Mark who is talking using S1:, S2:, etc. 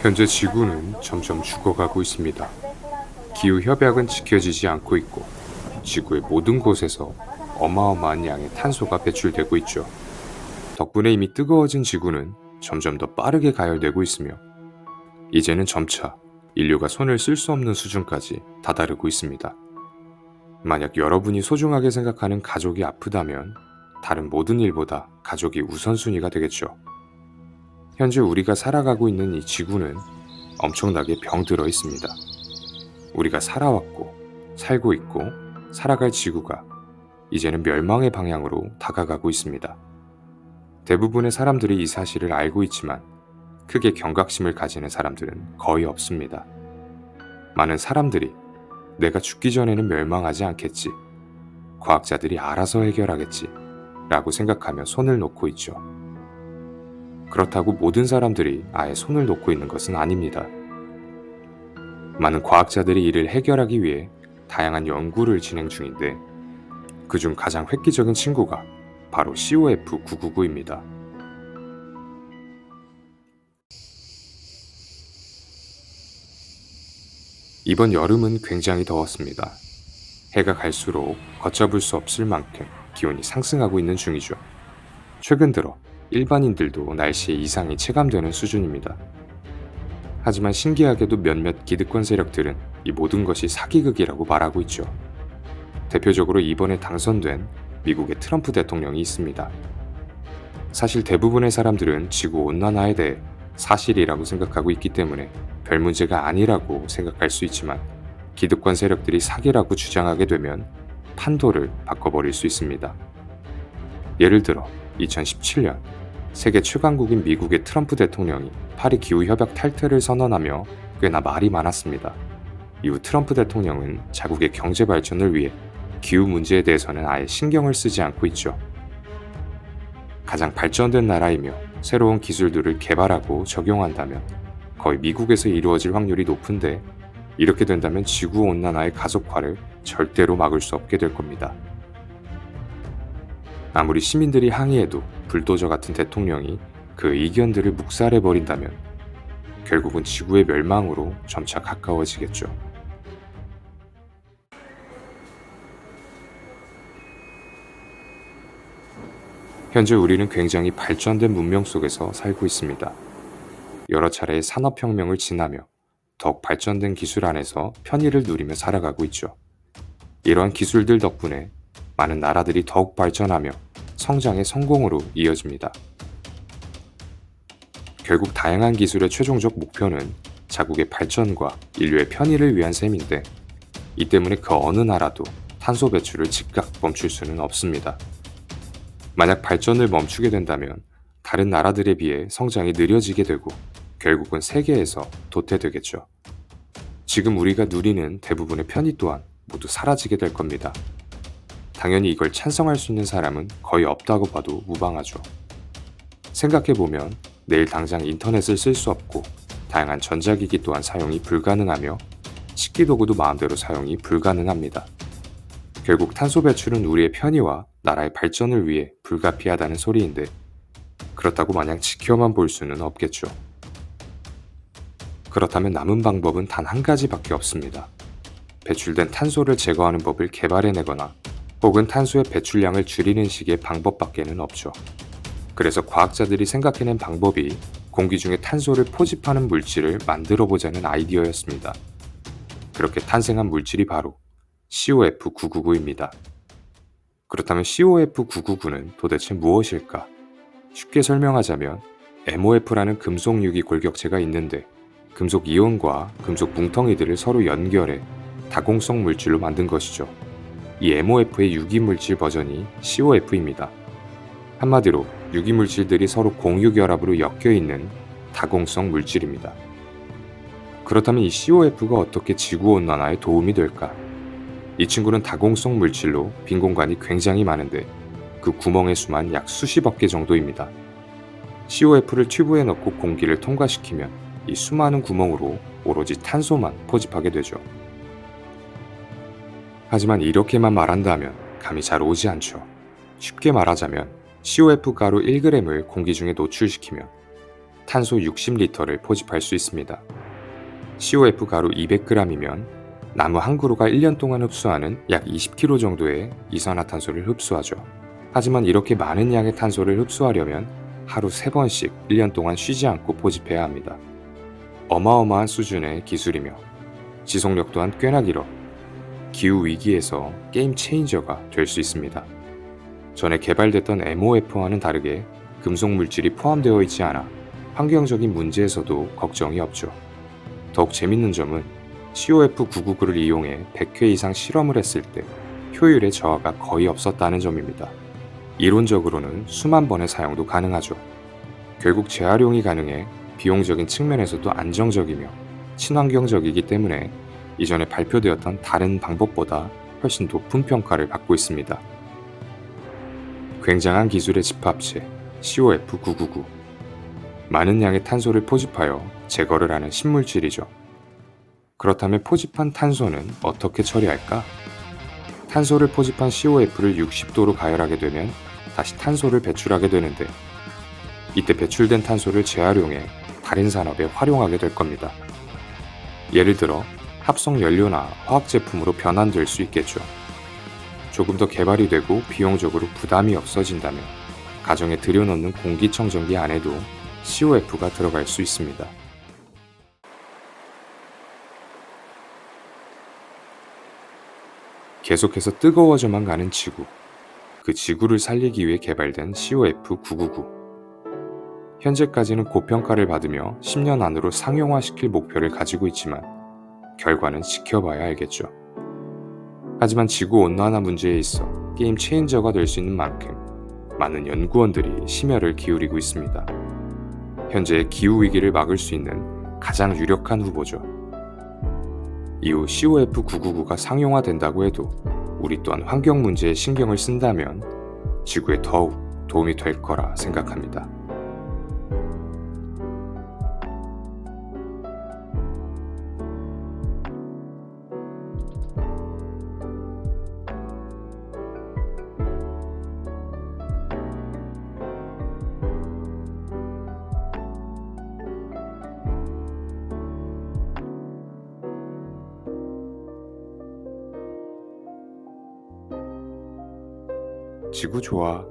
S1: 현재 지구는 점점 죽어가고 있습니다. 기후협약은 지켜지지 않고 있고 지구의 모든 곳에서 어마어마한 양의 탄소가 배출되고 있죠. 덕분에 이미 뜨거워진 지구는 점점 더 빠르게 가열되고 있으며 이제는 점차 인류가 손을 쓸 수 없는 수준까지 다다르고 있습니다. 만약 여러분이 소중하게 생각하는 가족이 아프다면 다른 모든 일보다 가족이 우선순위가 되겠죠. 현재 우리가 살아가고 있는 이 지구는 엄청나게 병들어 있습니다. 우리가 살아왔고 살고 있고 살아갈 지구가 이제는 멸망의 방향으로 다가가고 있습니다. 대부분의 사람들이 이 사실을 알고 있지만 크게 경각심을 가지는 사람들은 거의 없습니다. 많은 사람들이 내가 죽기 전에는 멸망하지 않겠지, 과학자들이 알아서 해결하겠지 라고 생각하며 손을 놓고 있죠. 그렇다고 모든 사람들이 아예 손을 놓고 있는 것은 아닙니다. 많은 과학자들이 이를 해결하기 위해 다양한 연구를 진행 중인데 그중 가장 획기적인 친구가 바로 COF999입니다. 이번 여름은 굉장히 더웠습니다. 해가 갈수록 걷잡을 수 없을 만큼 기온이 상승하고 있는 중이죠. 최근 들어 일반인들도 날씨에 이상이 체감되는 수준입니다. 하지만 신기하게도 몇몇 기득권 세력들은 이 모든 것이 사기극이라고 말하고 있죠. 대표적으로 이번에 당선된 미국의 트럼프 대통령이 있습니다. 사실 대부분의 사람들은 지구온난화에 대해 사실이라고 생각하고 있기 때문에 별 문제가 아니라고 생각할 수 있지만 기득권 세력들이 사기라고 주장하게 되면 판도를 바꿔버릴 수 있습니다. 예를 들어 2017년 세계 최강국인 미국의 트럼프 대통령이 파리 기후협약 탈퇴를 선언하며 꽤나 말이 많았습니다. 이후 트럼프 대통령은 자국의 경제 발전을 위해 기후 문제에 대해서는 아예 신경을 쓰지 않고 있죠. 가장 발전된 나라이며 새로운 기술들을 개발하고 적용한다면 거의 미국에서 이루어질 확률이 높은데 이렇게 된다면 지구온난화의 가속화를 절대로 막을 수 없게 될 겁니다. 아무리 시민들이 항의해도 불도저 같은 대통령이 그 의견들을 묵살해버린다면 결국은 지구의 멸망으로 점차 가까워지겠죠. 현재 우리는 굉장히 발전된 문명 속에서 살고 있습니다. 여러 차례의 산업혁명을 지나며 더욱 발전된 기술 안에서 편의를 누리며 살아가고 있죠. 이러한 기술들 덕분에 많은 나라들이 더욱 발전하며 성장의 성공으로 이어집니다. 결국 다양한 기술의 최종적 목표는 자국의 발전과 인류의 편의를 위한 셈인데 이 때문에 그 어느 나라도 탄소 배출을 즉각 멈출 수는 없습니다. 만약 발전을 멈추게 된다면 다른 나라들에 비해 성장이 느려지게 되고 결국은 세계에서 도태되겠죠. 지금 우리가 누리는 대부분의 편의 또한 모두 사라지게 될 겁니다. 당연히 이걸 찬성할 수 있는 사람은 거의 없다고 봐도 무방하죠. 생각해보면 내일 당장 인터넷을 쓸 수 없고 다양한 전자기기 또한 사용이 불가능하며 식기도구도 마음대로 사용이 불가능합니다. 결국 탄소 배출은 우리의 편의와 나라의 발전을 위해 불가피하다는 소리인데 그렇다고 마냥 지켜만 볼 수는 없겠죠. 그렇다면 남은 방법은 단 한 가지밖에 없습니다. 배출된 탄소를 제거하는 법을 개발해내거나 혹은 탄소의 배출량을 줄이는 식의 방법밖에는 없죠. 그래서 과학자들이 생각해낸 방법이 공기 중에 탄소를 포집하는 물질을 만들어보자는 아이디어였습니다. 그렇게 탄생한 물질이 바로 COF999입니다. 그렇다면 COF999는 도대체 무엇일까? 쉽게 설명하자면 MOF라는 금속 유기 골격체가 있는데 금속 이온과 금속 뭉텅이들을 서로 연결해 다공성 물질로 만든 것이죠. 이 MOF의 유기물질 버전이 COF입니다. 한마디로 유기물질들이 서로 공유결합으로 엮여있는 다공성 물질입니다. 그렇다면 이 COF가 어떻게 지구온난화에 도움이 될까? 이 친구는 다공성 물질로 빈 공간이 굉장히 많은데 그 구멍의 수만 약 수십억 개 정도입니다. COF를 튜브에 넣고 공기를 통과시키면 이 수많은 구멍으로 오로지 탄소만 포집하게 되죠. 하지만 이렇게만 말한다면 감이 잘 오지 않죠. 쉽게 말하자면 COF 가루 1g을 공기 중에 노출시키면 탄소 60리터를 포집할 수 있습니다. COF 가루 200g이면 나무 한 그루가 1년 동안 흡수하는 약 20kg 정도의 이산화탄소를 흡수하죠. 하지만 이렇게 많은 양의 탄소를 흡수하려면 하루 3번씩 1년 동안 쉬지 않고 포집해야 합니다. 어마어마한 수준의 기술이며 지속력 또한 꽤나 길어 기후위기에서 게임 체인저가 될 수 있습니다. 전에 개발됐던 MOF와는 다르게 금속 물질이 포함되어 있지 않아 환경적인 문제에서도 걱정이 없죠. 더욱 재밌는 점은 COF999를 이용해 100회 이상 실험을 했을 때 효율의 저하가 거의 없었다는 점입니다. 이론적으로는 수만 번의 사용도 가능하죠. 결국 재활용이 가능해 비용적인 측면에서도 안정적이며 친환경적이기 때문에 이전에 발표되었던 다른 방법보다 훨씬 높은 평가를 받고 있습니다. 굉장한 기술의 집합체 COF999. 많은 양의 탄소를 포집하여 제거를 하는 신물질이죠. 그렇다면 포집한 탄소는 어떻게 처리할까? 탄소를 포집한 COF를 60도로 가열하게 되면 다시 탄소를 배출하게 되는데 이때 배출된 탄소를 재활용해 다른 산업에 활용하게 될 겁니다. 예를 들어 합성 연료나 화학 제품으로 변환될 수 있겠죠. 조금 더 개발이 되고 비용적으로 부담이 없어진다면 가정에 들여놓는 공기청정기 안에도 COF가 들어갈 수 있습니다. 계속해서 뜨거워져만 가는 지구. 그 지구를 살리기 위해 개발된 COF999. 현재까지는 고평가를 받으며 10년 안으로 상용화시킬 목표를 가지고 있지만 결과는 지켜봐야 알겠죠. 하지만 지구온난화 문제에 있어 게임 체인저가 될 수 있는 만큼 많은 연구원들이 심혈을 기울이고 있습니다. 현재 기후위기를 막을 수 있는 가장 유력한 후보죠. 이후 COF999가 상용화된다고 해도 우리 또한 환경 문제에 신경을 쓴다면 지구에 더욱 도움이 될 거라 생각합니다. 지구 좋아.